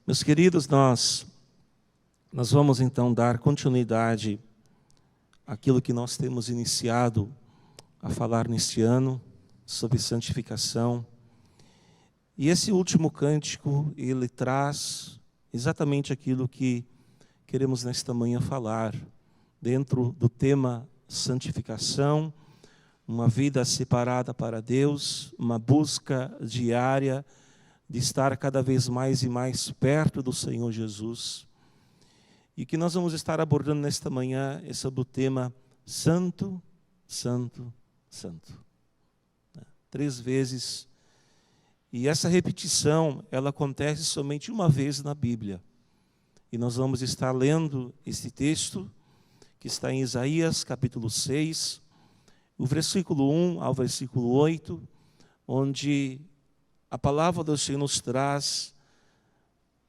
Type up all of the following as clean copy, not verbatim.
Meus queridos, nós vamos então dar continuidade àquilo que nós temos iniciado a falar neste ano, sobre santificação. E esse último cântico, ele traz exatamente aquilo que queremos nesta manhã falar, dentro do tema santificação, uma vida separada para Deus, uma busca diária de estar cada vez mais e mais perto do Senhor Jesus. E o que nós vamos estar abordando nesta manhã é sobre o tema Santo, Santo, Santo. 3 vezes. E essa repetição, ela acontece somente uma vez na Bíblia. E nós vamos estar lendo esse texto, que está em Isaías, capítulo 6, o versículo 1 ao versículo 8, onde a palavra do Senhor nos traz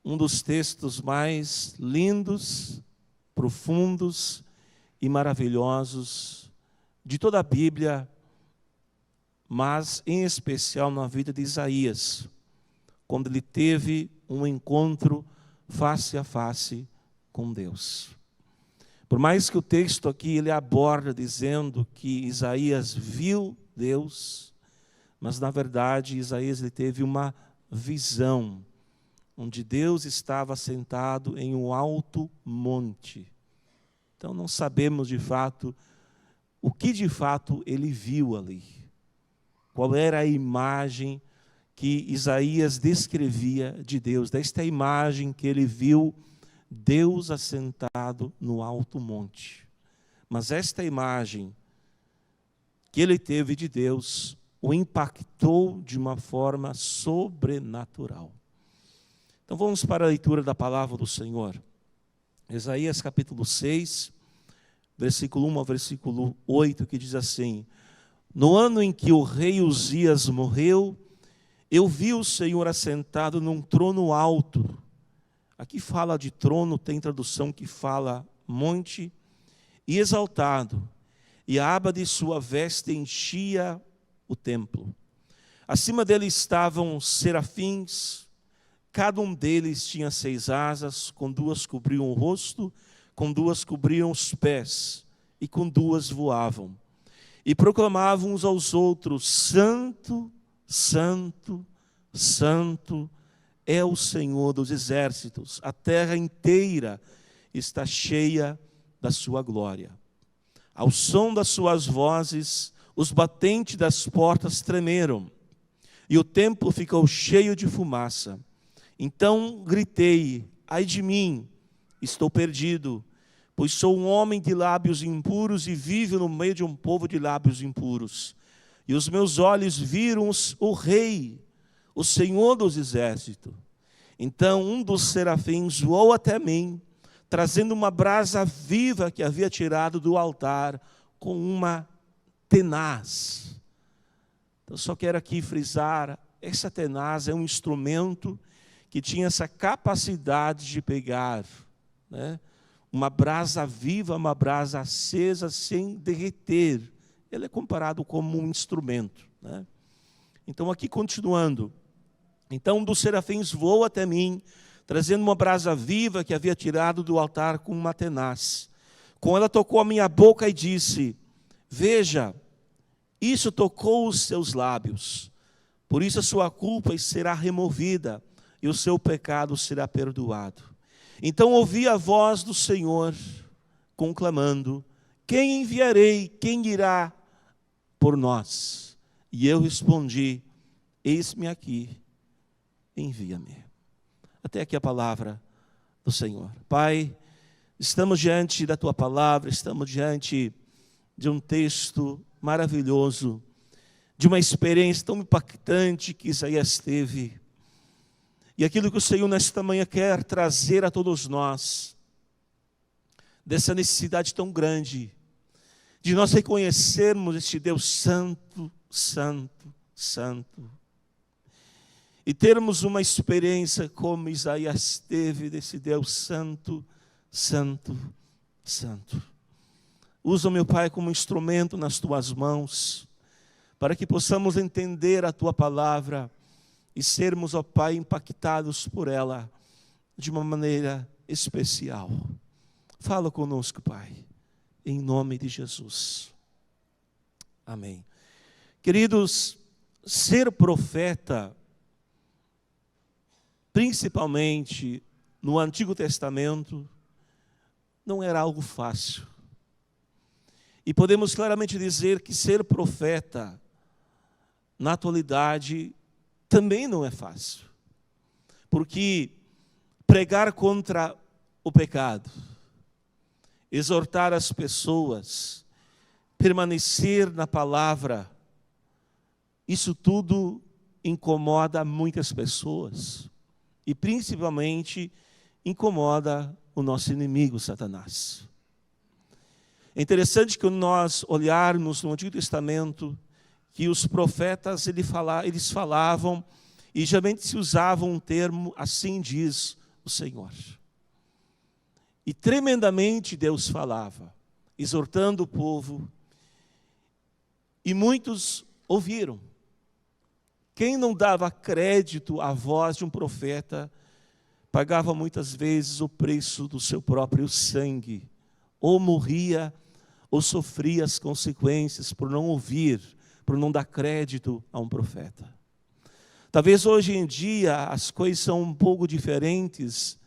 um dos textos mais lindos, profundos e maravilhosos de toda a Bíblia, mas em especial na vida de Isaías, quando ele teve um encontro face a face com Deus. Por mais que o texto aqui ele aborda dizendo que Isaías viu Deus, mas na verdade Isaías ele teve uma visão, onde Deus estava sentado em um alto monte. Então não sabemos de fato o que de fato ele viu ali. Qual era a imagem que Isaías descrevia de Deus, desta imagem que ele viu Deus assentado no alto monte. Mas esta imagem que ele teve de Deus o impactou de uma forma sobrenatural. Então vamos para a leitura da palavra do Senhor. Isaías capítulo 6, versículo 1 ao versículo 8, que diz assim: No ano em que o rei Uzias morreu, eu vi o Senhor assentado num trono alto. Aqui fala de trono, tem tradução que fala monte, e exaltado, e a aba de sua veste enchia o templo. Acima dele estavam serafins, cada um deles tinha 6 asas, com 2 cobriam o rosto, com 2 cobriam os pés, e com 2 voavam. E proclamavam uns aos outros: Santo, Santo, Santo é o Senhor dos exércitos, a terra inteira está cheia da sua glória. Ao som das suas vozes, os batentes das portas tremeram, e o templo ficou cheio de fumaça. Então gritei: ai de mim, estou perdido, pois sou um homem de lábios impuros e vivo no meio de um povo de lábios impuros. E os meus olhos viram o Rei, o Senhor dos exércitos. Então um dos serafins voou até mim, trazendo uma brasa viva que havia tirado do altar com uma tenaz. Eu só quero aqui frisar, essa tenaz é um instrumento que tinha essa capacidade de pegar, né, uma brasa viva, uma brasa acesa sem derreter. Ele é comparado como um instrumento, né? Então aqui continuando. Então um dos serafins voou até mim, trazendo uma brasa viva que havia tirado do altar com uma tenaz. Com ela tocou a minha boca e disse: veja, isso tocou os seus lábios, por isso a sua culpa será removida e o seu pecado será perdoado. Então ouvi a voz do Senhor conclamando: quem enviarei? Quem irá por nós? E eu respondi: eis-me aqui, envia-me. Até aqui a palavra do Senhor. Pai, estamos diante da Tua palavra, estamos diante de um texto maravilhoso, de uma experiência tão impactante que Isaías teve. E aquilo que o Senhor nesta manhã quer trazer a todos nós, dessa necessidade tão grande, de nós reconhecermos este Deus santo, santo, santo. E termos uma experiência como Isaías teve desse Deus santo, santo, santo. Usa, meu Pai, como instrumento nas Tuas mãos, para que possamos entender a Tua palavra e sermos, ó Pai, impactados por ela, de uma maneira especial. Fala conosco, Pai, em nome de Jesus. Amém. Queridos, ser profeta, principalmente no Antigo Testamento, não era algo fácil. E podemos claramente dizer que ser profeta, na atualidade, também não é fácil. Porque pregar contra o pecado, exortar as pessoas, permanecer na palavra, isso tudo incomoda muitas pessoas. E principalmente incomoda o nosso inimigo, Satanás. É interessante que quando nós olharmos no Antigo Testamento, que os profetas eles falavam, e geralmente se usava um termo, assim diz o Senhor. E tremendamente Deus falava, exortando o povo, e muitos ouviram. Quem não dava crédito à voz de um profeta, pagava muitas vezes o preço do seu próprio sangue, ou morria, ou sofria as consequências por não ouvir, por não dar crédito a um profeta. Talvez hoje em dia as coisas são um pouco diferentes,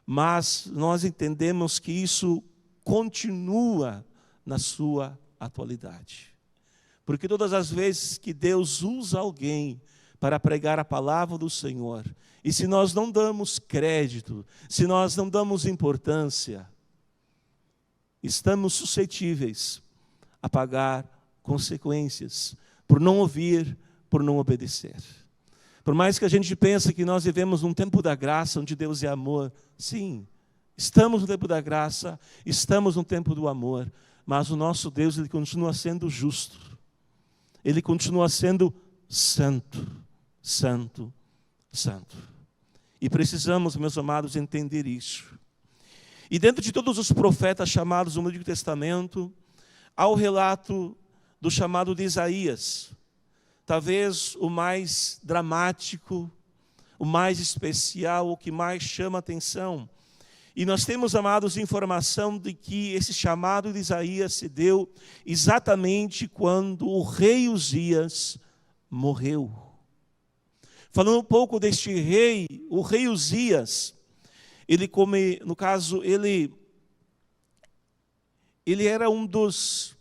mas nós entendemos que isso continua na sua atualidade. Porque todas as vezes que Deus usa alguém para pregar a palavra do Senhor, e se nós não damos crédito, se nós não damos importância, estamos suscetíveis a pagar consequências por não ouvir, por não obedecer. Por mais que a gente pense que nós vivemos num tempo da graça, onde Deus é amor, sim, estamos no tempo da graça, estamos no tempo do amor, mas o nosso Deus, Ele continua sendo justo, Ele continua sendo santo, santo, santo. E precisamos, meus amados, entender isso. E dentro de todos os profetas chamados no Antigo Testamento, há o relato do chamado de Isaías, talvez o mais dramático, o mais especial, o que mais chama atenção. E nós temos, amados, informação de que esse chamado de Isaías se deu exatamente quando o rei Uzias morreu. Falando um pouco deste rei, o rei Uzias, ele era um dos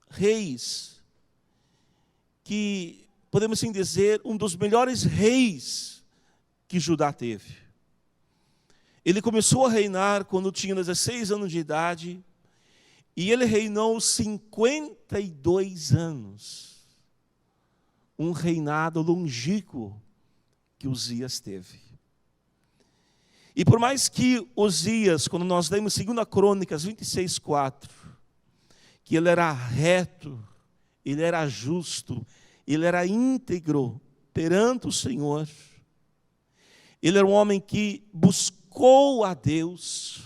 reis que, podemos assim dizer, um dos melhores reis que Judá teve. Ele começou a reinar quando tinha 16 anos de idade, e ele reinou 52 anos. Um reinado longínquo que Uzias teve. E por mais que Uzias, quando nós lemos 2 Crônicas 26:4, que ele era reto, ele era justo, ele era íntegro perante o Senhor, ele era um homem que buscou a Deus,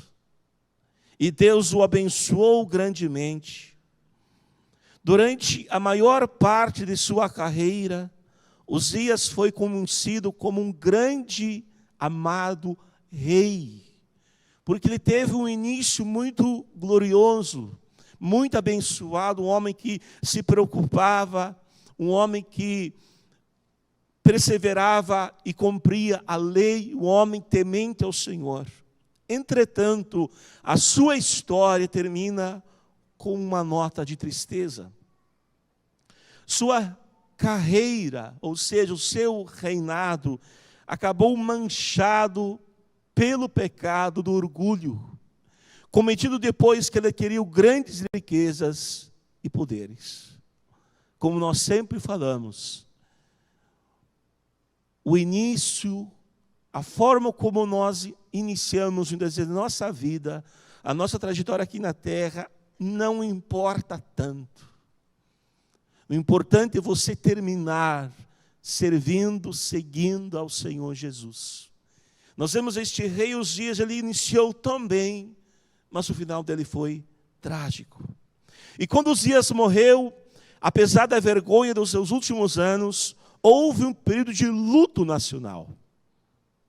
e Deus o abençoou grandemente. Durante a maior parte de sua carreira, Uzias foi conhecido como um grande, amado rei, porque ele teve um início muito glorioso, muito abençoado, um homem que se preocupava, um homem que perseverava e cumpria a lei, um homem temente ao Senhor. Entretanto, a sua história termina com uma nota de tristeza. Sua carreira, ou seja, o seu reinado, acabou manchado pelo pecado do orgulho, cometido depois que ele adquiriu grandes riquezas e poderes. Como nós sempre falamos, o início, a forma como nós iniciamos a nossa vida, a nossa trajetória aqui na terra, não importa tanto. O importante é você terminar servindo, seguindo ao Senhor Jesus. Nós vemos este rei Uzias, ele iniciou tão bem, mas o final dele foi trágico. E quando Uzias morreu, apesar da vergonha dos seus últimos anos, houve um período de luto nacional.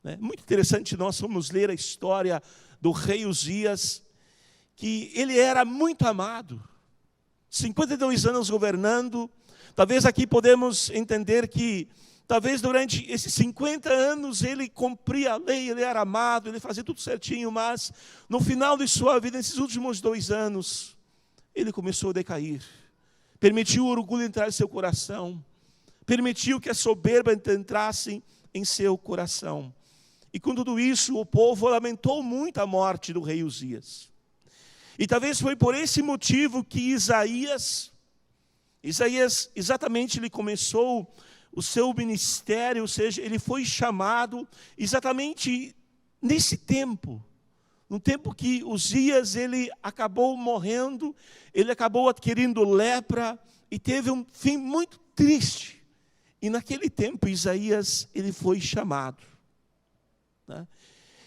né? Muito interessante, nós vamos ler a história do rei Uzias, que ele era muito amado. 52 anos governando. Talvez aqui podemos entender que, talvez durante esses 50 anos, ele cumpria a lei, ele era amado, ele fazia tudo certinho, mas no final de sua vida, nesses últimos 2 anos, ele começou a decair. Permitiu o orgulho entrar em seu coração. Permitiu que a soberba entrasse em seu coração. E com tudo isso, o povo lamentou muito a morte do rei Uzias. E talvez foi por esse motivo que Isaías exatamente ele começou o seu ministério, ou seja, ele foi chamado exatamente nesse tempo. No tempo que Uzias ele acabou morrendo, ele acabou adquirindo lepra e teve um fim muito triste. E naquele tempo Isaías ele foi chamado, né?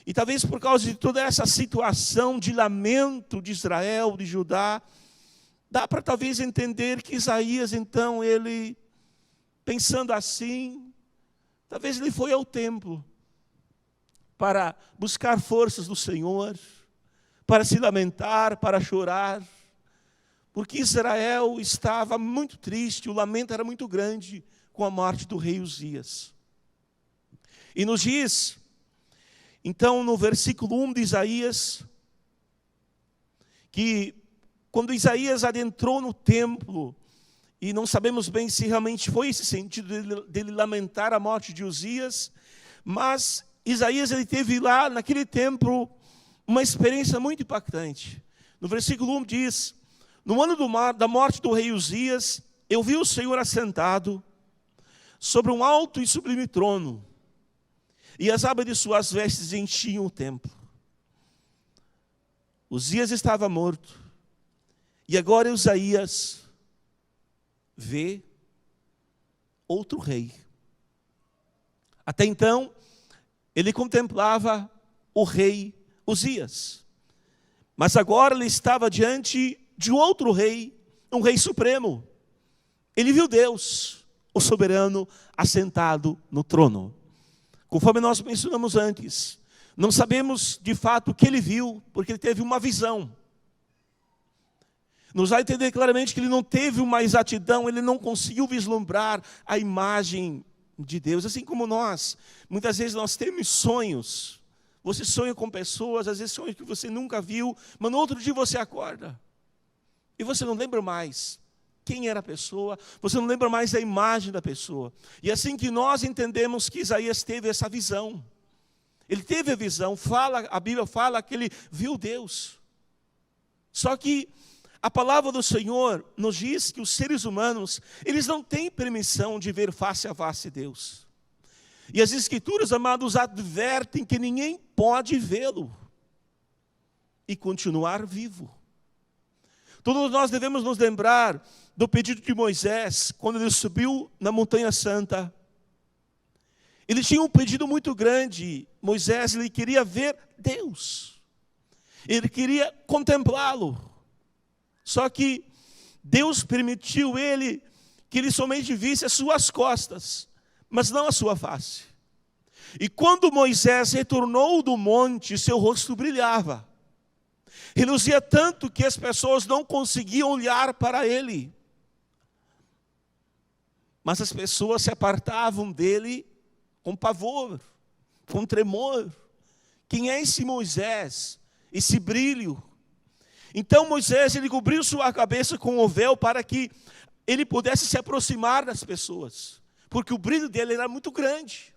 E talvez por causa de toda essa situação de lamento de Israel, de Judá, dá para talvez entender que Isaías então ele, pensando assim, talvez ele foi ao templo para buscar forças do Senhor, para se lamentar, para chorar, porque Israel estava muito triste, o lamento era muito grande com a morte do rei Uzias. E nos diz, então no versículo 1 de Isaías, que quando Isaías adentrou no templo, e não sabemos bem se realmente foi esse sentido dele lamentar a morte de Uzias, mas Isaías ele teve lá naquele templo uma experiência muito impactante. No versículo 1 diz: no ano da morte do rei Uzias, eu vi o Senhor assentado sobre um alto e sublime trono, e as abas de suas vestes enchiam o templo. Uzias estava morto, e agora Isaías vê outro rei. Até então, ele contemplava o rei Uzias, mas agora ele estava diante de outro rei, um rei supremo. Ele viu Deus, o soberano, assentado no trono. Conforme nós mencionamos antes, não sabemos de fato o que ele viu, porque ele teve uma visão. Nos dá a entender claramente que ele não teve uma exatidão, ele não conseguiu vislumbrar a imagem de Deus. Assim como nós, muitas vezes nós temos sonhos. Você sonha com pessoas, às vezes sonhos que você nunca viu, mas no outro dia você acorda. E você não lembra mais quem era a pessoa, você não lembra mais a imagem da pessoa. E assim que nós entendemos que Isaías teve essa visão. Ele teve a visão, a Bíblia fala que ele viu Deus. Só que a palavra do Senhor nos diz que os seres humanos, eles não têm permissão de ver face a face Deus. E as Escrituras, amados, advertem que ninguém pode vê-lo e continuar vivo. Todos nós devemos nos lembrar do pedido de Moisés, quando ele subiu na montanha santa. Ele tinha um pedido muito grande. Moisés, ele queria ver Deus. Ele queria contemplá-lo. Só que Deus permitiu que ele somente visse as suas costas, mas não a sua face. E quando Moisés retornou do monte, seu rosto brilhava. Reluzia tanto que as pessoas não conseguiam olhar para ele. Mas as pessoas se apartavam dele com pavor, com tremor. Quem é esse Moisés? Esse brilho? Então Moisés, ele cobriu sua cabeça com o véu para que ele pudesse se aproximar das pessoas. Porque o brilho dele era muito grande.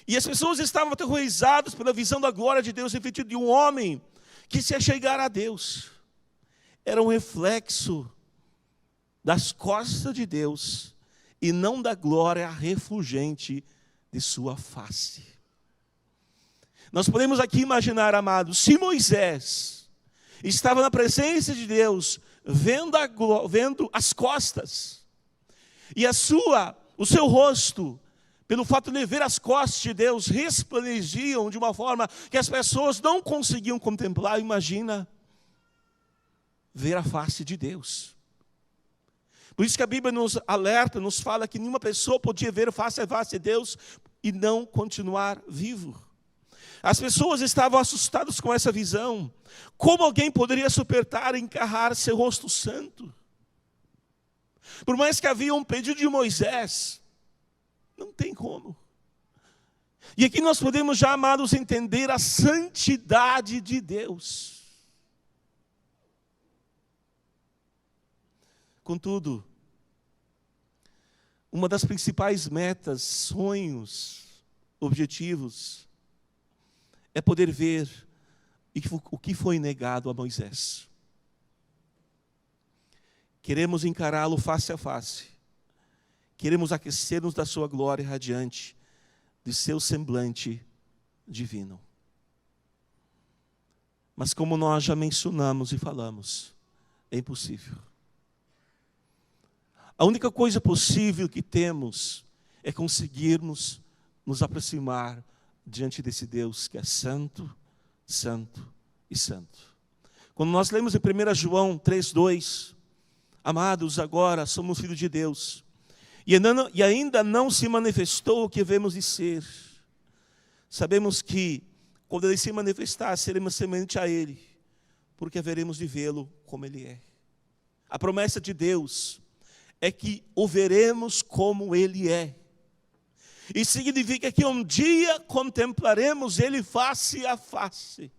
E as pessoas estavam aterrorizadas pela visão da glória de Deus refletida de um homem que se achegara a Deus. Era um reflexo das costas de Deus e não da glória refulgente de sua face. Nós podemos aqui imaginar, amados, se Moisés estava na presença de Deus, vendo as costas, e o seu rosto, pelo fato de ver as costas de Deus, resplandeciam de uma forma que as pessoas não conseguiam contemplar. Imagina ver a face de Deus. Por isso que a Bíblia nos alerta, nos fala que nenhuma pessoa podia ver face a face de Deus, e não continuar vivo. As pessoas estavam assustadas com essa visão. Como alguém poderia suportar encarrar seu rosto santo? Por mais que havia um pedido de Moisés, não tem como. E aqui nós podemos já, amados, entender a santidade de Deus. Contudo, uma das principais metas, sonhos, objetivos, é poder ver o que foi negado a Moisés. Queremos encará-lo face a face. Queremos aquecer-nos da sua glória radiante, de seu semblante divino. Mas como nós já mencionamos e falamos, é impossível. A única coisa possível que temos é conseguirmos nos aproximar diante desse Deus que é santo, santo e santo. Quando nós lemos em 1 João 3,2, amados, agora somos filhos de Deus, e ainda não se manifestou o que devemos de ser. Sabemos que, quando Ele se manifestar, seremos semelhantes a Ele, porque haveremos de vê-lo como Ele é. A promessa de Deus é que o veremos como Ele é. E significa que um dia contemplaremos Ele face a face.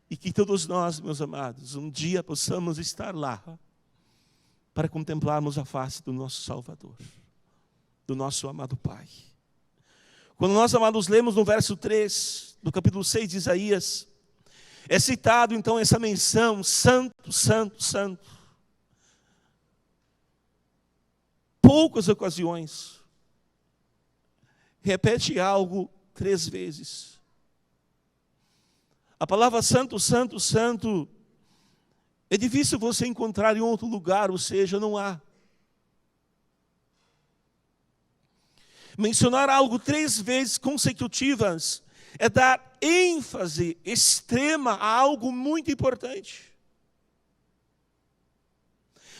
E que todos nós, meus amados, um dia possamos estar lá para contemplarmos a face do nosso Salvador, do nosso amado Pai. Quando nós, amados, lemos no verso 3 do capítulo 6 de Isaías, é citado então essa menção, santo, santo, santo. Poucas ocasiões, repete algo 3 vezes. A palavra santo, santo, santo, é difícil você encontrar em outro lugar, ou seja, não há. Mencionar algo 3 vezes consecutivas é dar ênfase extrema a algo muito importante.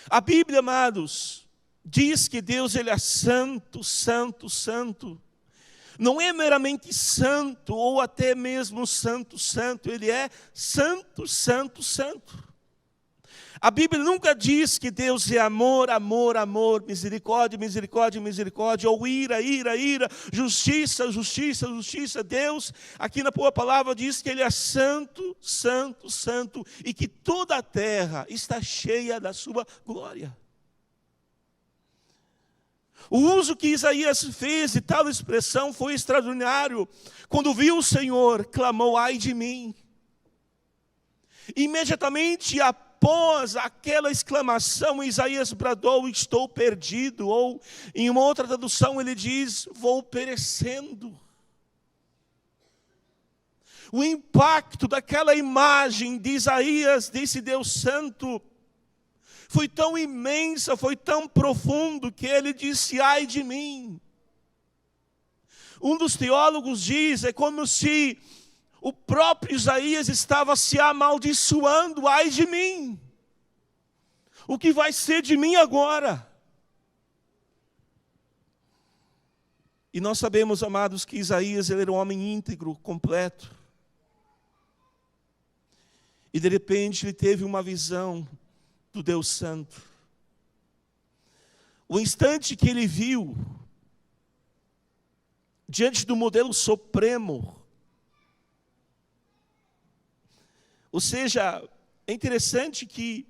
A Bíblia, amados, diz que Deus Ele é santo, santo, santo. Não é meramente santo, ou até mesmo santo, santo. Ele é santo, santo, santo. A Bíblia nunca diz que Deus é amor, amor, amor, misericórdia, misericórdia, misericórdia, ou ira, ira, ira, justiça, justiça, justiça. Deus, aqui na boa palavra, diz que Ele é santo, santo, santo, e que toda a terra está cheia da sua glória. O uso que Isaías fez de tal expressão foi extraordinário. Quando viu o Senhor, clamou, ai de mim. Imediatamente após aquela exclamação, Isaías bradou, estou perdido. Ou em uma outra tradução ele diz, vou perecendo. O impacto daquela imagem de Isaías, desse Deus santo, foi tão imensa, foi tão profundo, que ele disse, ai de mim. Um dos teólogos diz, é como se o próprio Isaías estava se amaldiçoando, ai de mim. O que vai ser de mim agora? E nós sabemos, amados, que Isaías ele era um homem íntegro, completo. E de repente ele teve uma visão do Deus Santo. O instante que ele viu, diante do modelo supremo, ou seja, é interessante que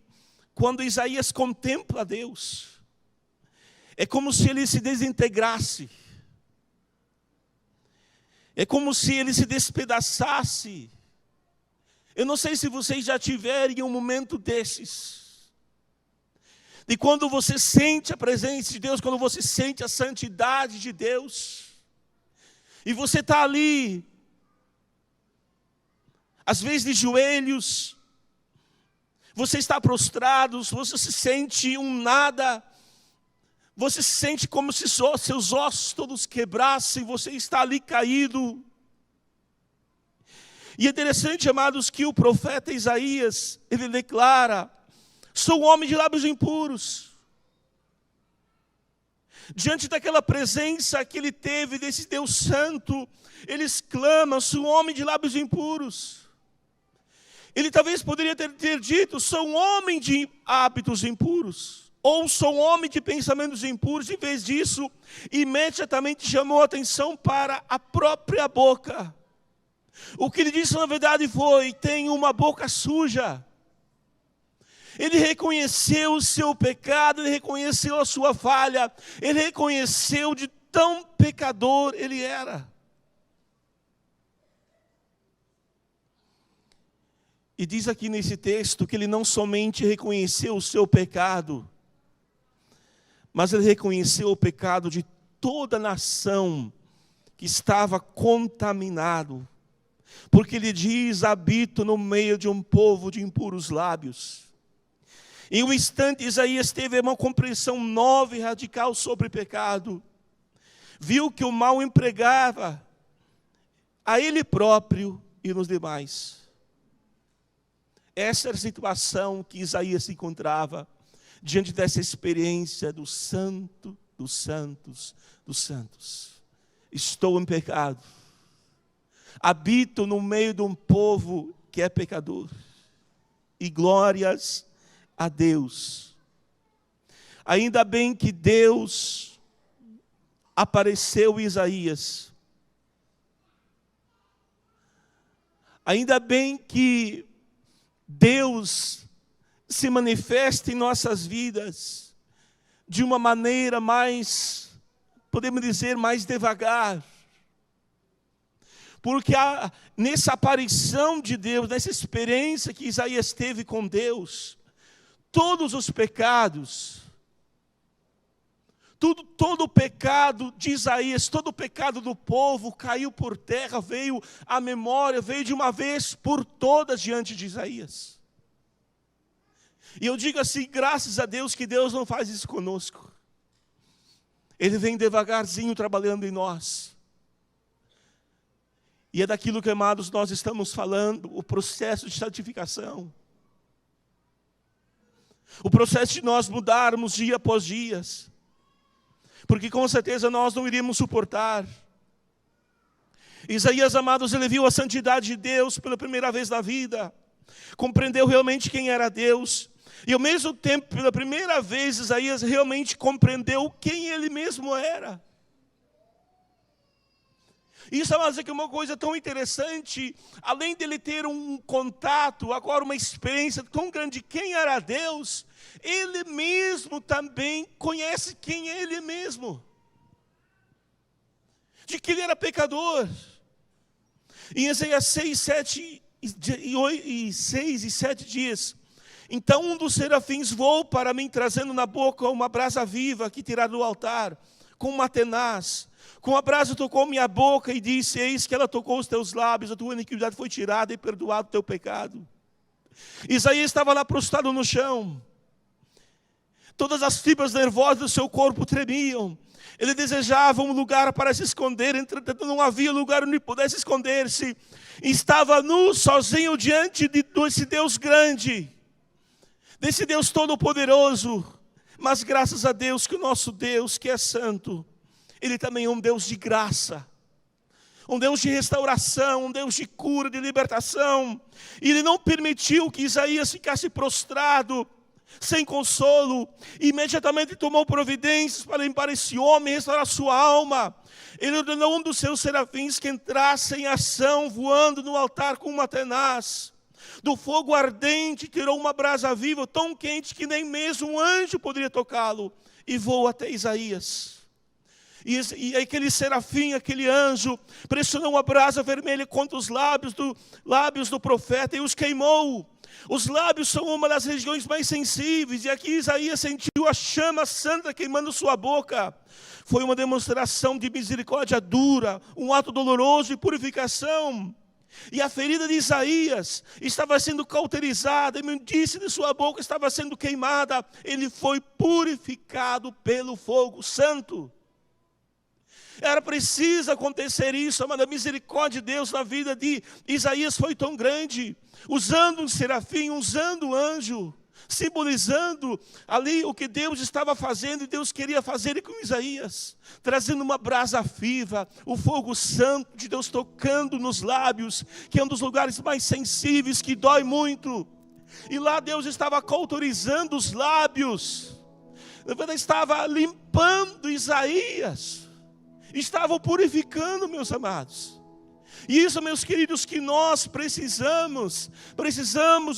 quando Isaías contempla Deus, é como se ele se desintegrasse, é como se ele se despedaçasse. Eu não sei se vocês já tiveram em um momento desses, de quando você sente a presença de Deus, quando você sente a santidade de Deus, e você está ali, às vezes de joelhos, você está prostrado, você se sente um nada, você se sente como se seus ossos todos quebrassem, você está ali caído. E é interessante, amados, que o profeta Isaías, ele declara, sou um homem de lábios impuros. Diante daquela presença que ele teve desse Deus santo, ele exclama: sou um homem de lábios impuros. Ele talvez poderia ter dito: sou um homem de hábitos impuros, ou sou um homem de pensamentos impuros. Em vez disso, imediatamente chamou a atenção para a própria boca. O que ele disse na verdade foi: tenho uma boca suja. Ele reconheceu o seu pecado, ele reconheceu a sua falha, ele reconheceu de tão pecador ele era. E diz aqui nesse texto que ele não somente reconheceu o seu pecado, mas ele reconheceu o pecado de toda a nação que estava contaminado. Porque ele diz: habito no meio de um povo de impuros lábios. Em um instante, Isaías teve uma compreensão nova e radical sobre o pecado. Viu que o mal empregava a ele próprio e nos demais. Essa era a situação que Isaías se encontrava diante dessa experiência do Santo dos Santos dos Santos. Estou em pecado. Habito no meio de um povo que é pecador. E glórias a Deus. Ainda bem que Deus apareceu em Isaías. Ainda bem que Deus se manifesta em nossas vidas de uma maneira mais, podemos dizer, mais devagar. Porque nessa aparição de Deus, nessa experiência que Isaías teve com Deus, todos os pecados, todo o pecado de Isaías, todo o pecado do povo caiu por terra, veio à memória, veio de uma vez por todas diante de Isaías. E eu digo assim, graças a Deus que Deus não faz isso conosco. Ele vem devagarzinho trabalhando em nós. E é daquilo que, amados, nós estamos falando, o processo de santificação. O processo de nós mudarmos dia após dia. Porque com certeza nós não iríamos suportar. Isaías, amados, ele viu a santidade de Deus pela primeira vez na vida. Compreendeu realmente quem era Deus. E ao mesmo tempo, pela primeira vez, Isaías realmente compreendeu quem ele mesmo era. Isso, amados, é que uma coisa tão interessante, além dele ter um contato, agora uma experiência tão grande de quem era Deus, ele mesmo também conhece quem é ele mesmo. De que ele era pecador. Em Isaías 6 e 7 diz: então um dos serafins voou para mim, trazendo na boca uma brasa viva que tirara do altar, com uma tenaz. Com a brasa tocou minha boca e disse: eis que ela tocou os teus lábios, a tua iniquidade foi tirada e perdoado o teu pecado. Isaías estava lá prostrado no chão. Todas as fibras nervosas do seu corpo tremiam. Ele desejava um lugar para se esconder, entretanto não havia lugar onde pudesse esconder-se. Estava nu, sozinho, diante desse Deus grande, desse Deus todo-poderoso. Mas graças a Deus que o nosso Deus, que é santo, Ele também é um Deus de graça, um Deus de restauração, um Deus de cura, de libertação. E Ele não permitiu que Isaías ficasse prostrado, sem consolo. Imediatamente tomou providências para limpar esse homem, restaurar sua alma. Ele ordenou um dos seus serafins que entrasse em ação, voando no altar com uma tenaz. Do fogo ardente tirou uma brasa viva, tão quente que nem mesmo um anjo poderia tocá-lo, e voou até Isaías. E aquele serafim, aquele anjo, pressionou uma brasa vermelha contra os lábios do profeta e os queimou. Os lábios são uma das regiões mais sensíveis, e aqui Isaías sentiu a chama santa queimando sua boca. Foi uma demonstração de misericórdia dura, um ato doloroso de purificação. E a ferida de Isaías estava sendo cauterizada, a imundície de sua boca estava sendo queimada. Ele foi purificado pelo fogo santo. Era preciso acontecer isso, amada. A misericórdia de Deus na vida de Isaías foi tão grande. Usando um serafim, usando um anjo, simbolizando ali o que Deus estava fazendo e Deus queria fazer com Isaías, trazendo uma brasa viva, o fogo santo de Deus tocando nos lábios, que é um dos lugares mais sensíveis, que dói muito. E lá Deus estava cauterizando os lábios, estava limpando Isaías, estava purificando, meus amados. E isso, meus queridos, que nós precisamos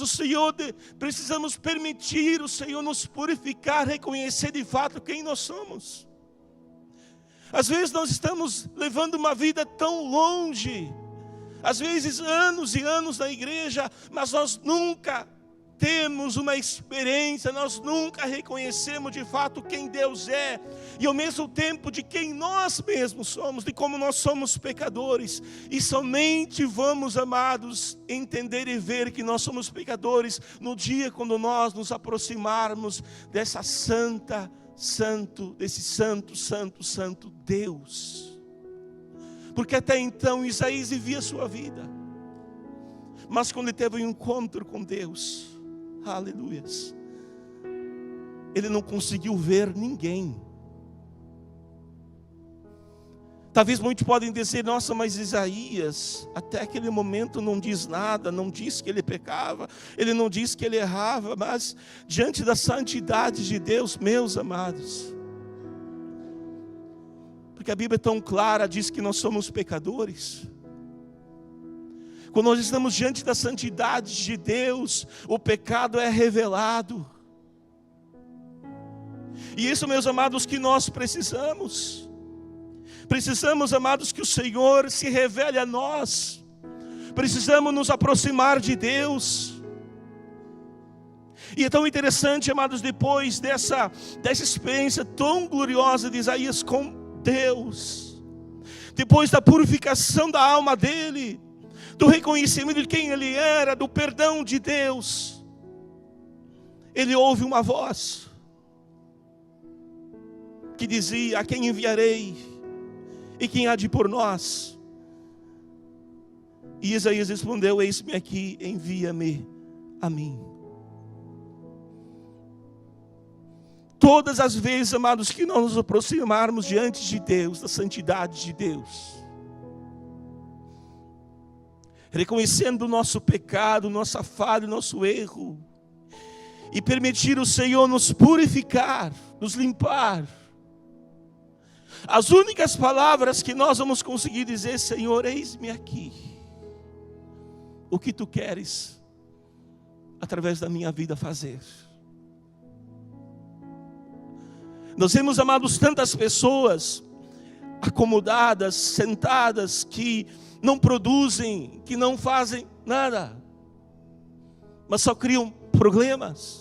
o Senhor, precisamos permitir o Senhor nos purificar, reconhecer de fato quem nós somos. Às vezes nós estamos levando uma vida tão longe, às vezes anos e anos na igreja, mas nós nunca temos uma experiência, nós nunca reconhecemos de fato quem Deus é, e ao mesmo tempo de quem nós mesmos somos, de como nós somos pecadores, e somente vamos, amados, entender e ver que nós somos pecadores no dia quando nós nos aproximarmos desse santo Deus. Porque até então Isaías vivia a sua vida, mas quando ele teve um encontro com Deus, aleluias, ele não conseguiu ver ninguém. Talvez muitos podem dizer: nossa, mas Isaías até aquele momento não diz nada, não diz que ele pecava, ele não diz que ele errava. Mas diante da santidade de Deus, meus amados, porque a Bíblia é tão clara, diz que nós somos pecadores. Quando nós estamos diante da santidade de Deus, o pecado é revelado. E isso, meus amados, que nós precisamos. Precisamos, amados, que o Senhor se revele a nós. Precisamos nos aproximar de Deus. E é tão interessante, amados, depois dessa experiência tão gloriosa de Isaías com Deus, depois da purificação da alma dele, do reconhecimento de quem ele era, do perdão de Deus, ele ouve uma voz que dizia: a quem enviarei? E quem há de ir por nós? E Isaías respondeu: eis-me aqui, envia-me a mim. Todas as vezes, amados, que nós nos aproximarmos diante de Deus, da santidade de Deus, reconhecendo o nosso pecado, nossa falha, o nosso erro, e permitir o Senhor nos purificar, nos limpar, as únicas palavras que nós vamos conseguir dizer: Senhor, eis-me aqui, o que Tu queres através da minha vida fazer? Nós vemos, amados, tantas pessoas acomodadas, sentadas, que não produzem, que não fazem nada, mas só criam problemas.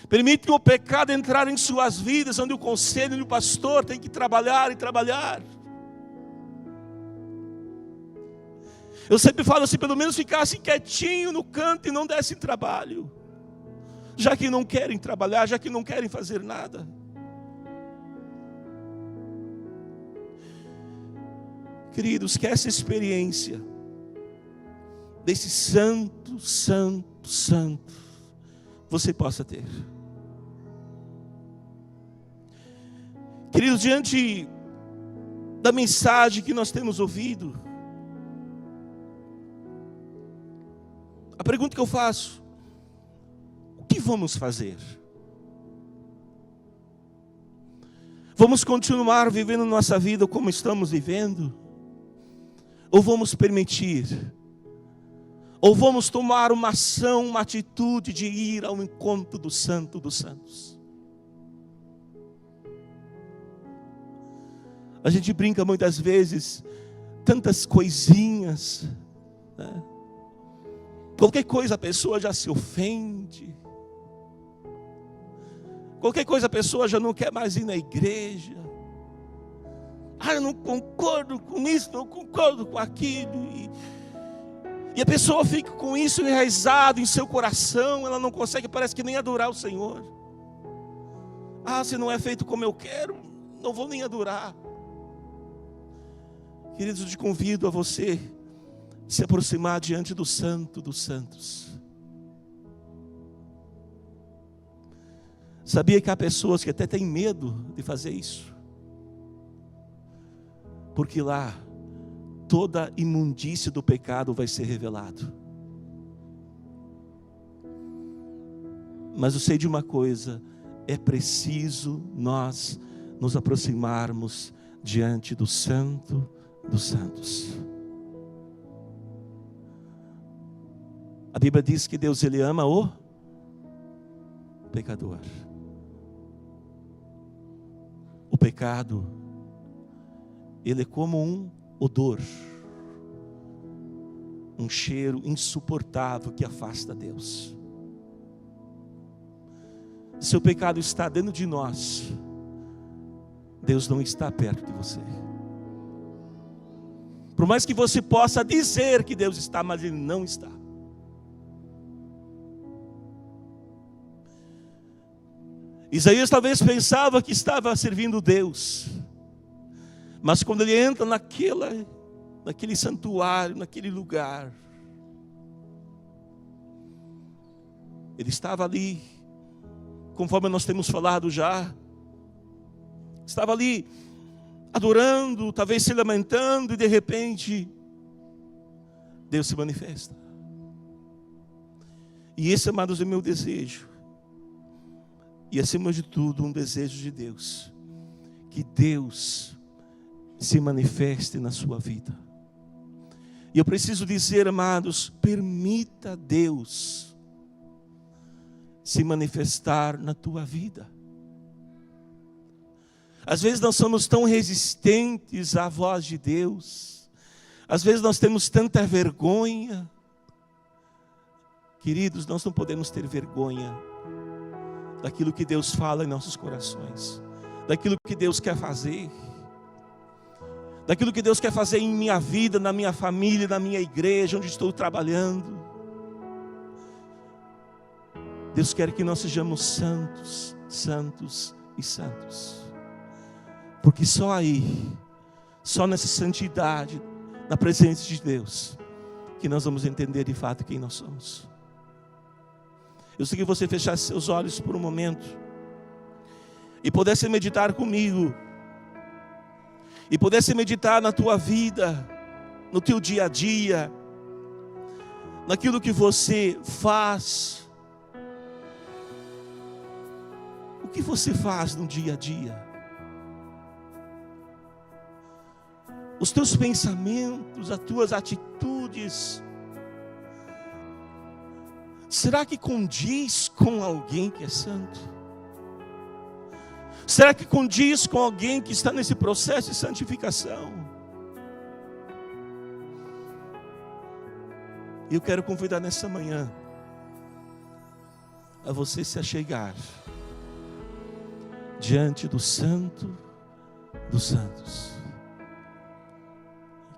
Permitem o pecado entrar em suas vidas, onde o conselho e o pastor tem que trabalhar e trabalhar. Eu sempre falo assim: pelo menos ficassem quietinho no canto e não dessem trabalho, já que não querem trabalhar, já que não querem fazer nada. Queridos, que essa experiência desse santo você possa ter. Queridos, diante da mensagem que nós temos ouvido, a pergunta que eu faço: o que vamos fazer? Vamos continuar vivendo nossa vida como estamos vivendo? Ou vamos permitir? Ou vamos tomar uma ação, uma atitude de ir ao encontro do Santo dos Santos? A gente brinca muitas vezes, tantas coisinhas, né? Qualquer coisa a pessoa já se ofende. Qualquer coisa a pessoa já não quer mais ir na igreja. Eu não concordo com isso, não concordo com aquilo. E a pessoa fica com isso enraizado em seu coração. Ela não consegue, parece que nem adorar o Senhor. Se não é feito como eu quero, não vou nem adorar. Queridos, eu te convido a você se aproximar diante do Santo dos Santos. Sabia que há pessoas que até têm medo de fazer isso? Porque lá, toda a imundícia do pecado vai ser revelado. Mas eu sei de uma coisa, é preciso nós nos aproximarmos diante do Santo dos Santos. A Bíblia diz que Deus, Ele ama o pecador. O pecado, ele é como um odor, um cheiro insuportável que afasta Deus. Se o pecado está dentro de nós, Deus não está perto de você. Por mais que você possa dizer que Deus está, mas Ele não está. Isaías talvez pensava que estava servindo Deus, mas quando ele entra naquele santuário, naquele lugar, ele estava ali, conforme nós temos falado já, estava ali adorando, talvez se lamentando, e de repente Deus se manifesta. E esse, amados, é o meu desejo. E acima de tudo, um desejo de Deus, que Deus se manifeste na sua vida. E eu preciso dizer, amados, permita Deus se manifestar na tua vida. Às vezes nós somos tão resistentes à voz de Deus, às vezes nós temos tanta vergonha. Queridos, nós não podemos ter vergonha daquilo que Deus fala em nossos corações, daquilo que Deus quer fazer, daquilo que Deus quer fazer em minha vida, na minha família, na minha igreja, onde estou trabalhando. Deus quer que nós sejamos santos, santos e santos, porque só aí, só nessa santidade, na presença de Deus, que nós vamos entender de fato quem nós somos. Eu sei que você fechasse seus olhos por um momento e pudesse meditar comigo, e pudesse meditar na tua vida, no teu dia a dia, naquilo que você faz. O que você faz no dia a dia? Os teus pensamentos, as tuas atitudes, será que condiz com alguém que é santo? Será que condiz com alguém que está nesse processo de santificação? Eu quero convidar nessa manhã a você se achegar diante do Santo dos Santos,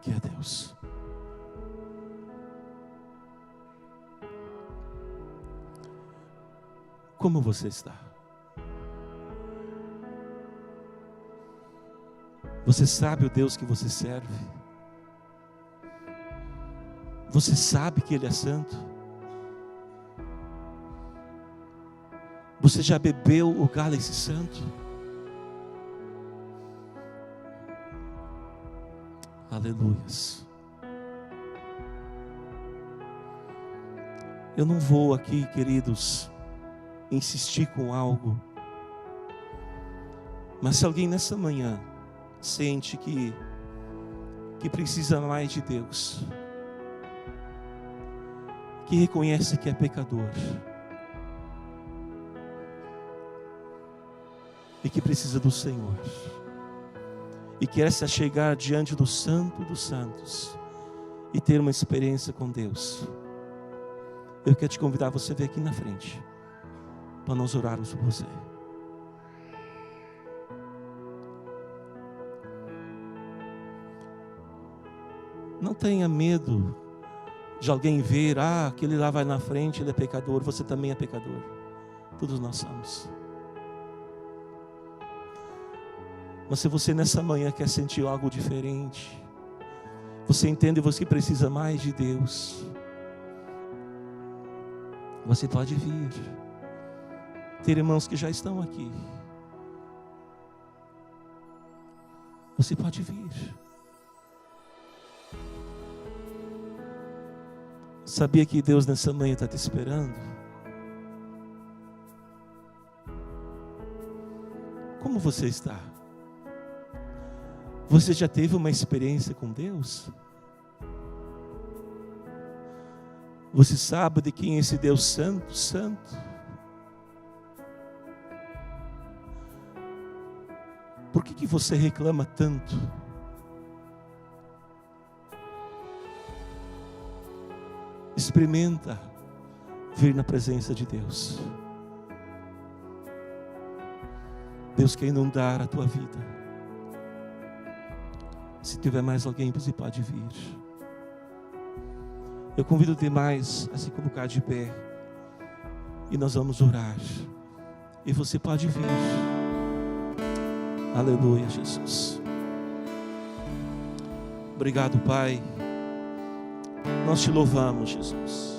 que é Deus. Como você está? Você sabe o Deus que você serve? Você sabe que Ele é santo? Você já bebeu o cálice santo? Aleluias. Eu não vou aqui, queridos, insistir com algo, mas se alguém nessa manhã sente que precisa mais de Deus, que reconhece que é pecador e que precisa do Senhor, e quer se achegar diante do Santo dos Santos e ter uma experiência com Deus, eu quero te convidar a você vir aqui na frente, para nós orarmos por você. Não tenha medo de alguém ver, aquele lá vai na frente, ele é pecador, você também é pecador. Todos nós somos. Mas se você nessa manhã quer sentir algo diferente, você entende você precisa mais de Deus, você pode vir. Tem irmãos que já estão aqui. Você pode vir. Sabia que Deus nessa manhã está te esperando? Como você está? Você já teve uma experiência com Deus? Você sabe de quem é esse Deus santo, santo? Por que você reclama tanto? Experimenta vir na presença de Deus. Deus quer inundar a tua vida. Se tiver mais alguém, você pode vir. Eu convido demais a se colocar de pé. E nós vamos orar. E você pode vir. Aleluia, Jesus. Obrigado, Pai. Nós te louvamos, Jesus.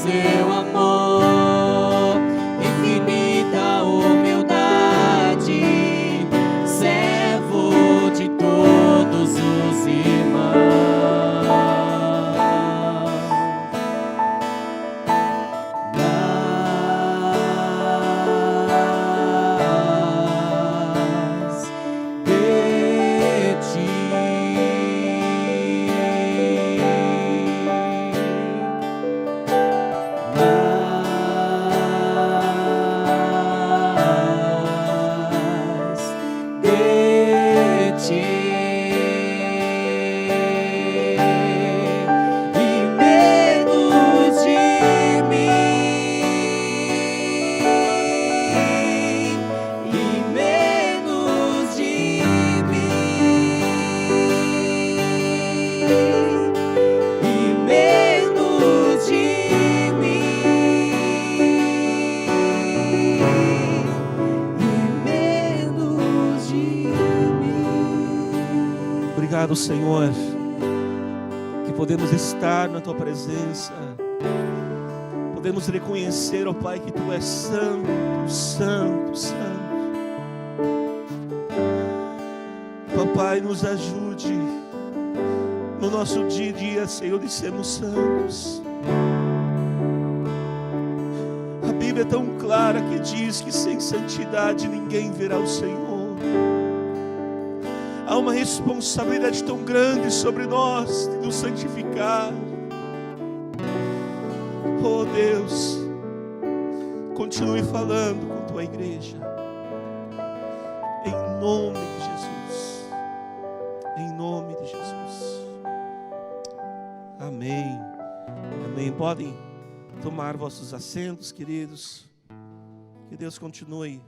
Seu amor. obrigado, Senhor, que podemos estar na Tua presença. Podemos reconhecer, ó Pai, que Tu és santo, santo, santo. Papai, nos ajude no nosso dia a dia, Senhor, de sermos santos. A Bíblia é tão clara que diz que sem santidade ninguém verá o Senhor. Há uma responsabilidade tão grande sobre nós de nos santificar. Oh Deus, continue falando com Tua igreja, em nome de Jesus, em nome de Jesus. Amém, amém. Podem tomar vossos assentos, queridos. Que Deus continue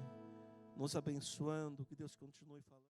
nos abençoando, que Deus continue falando.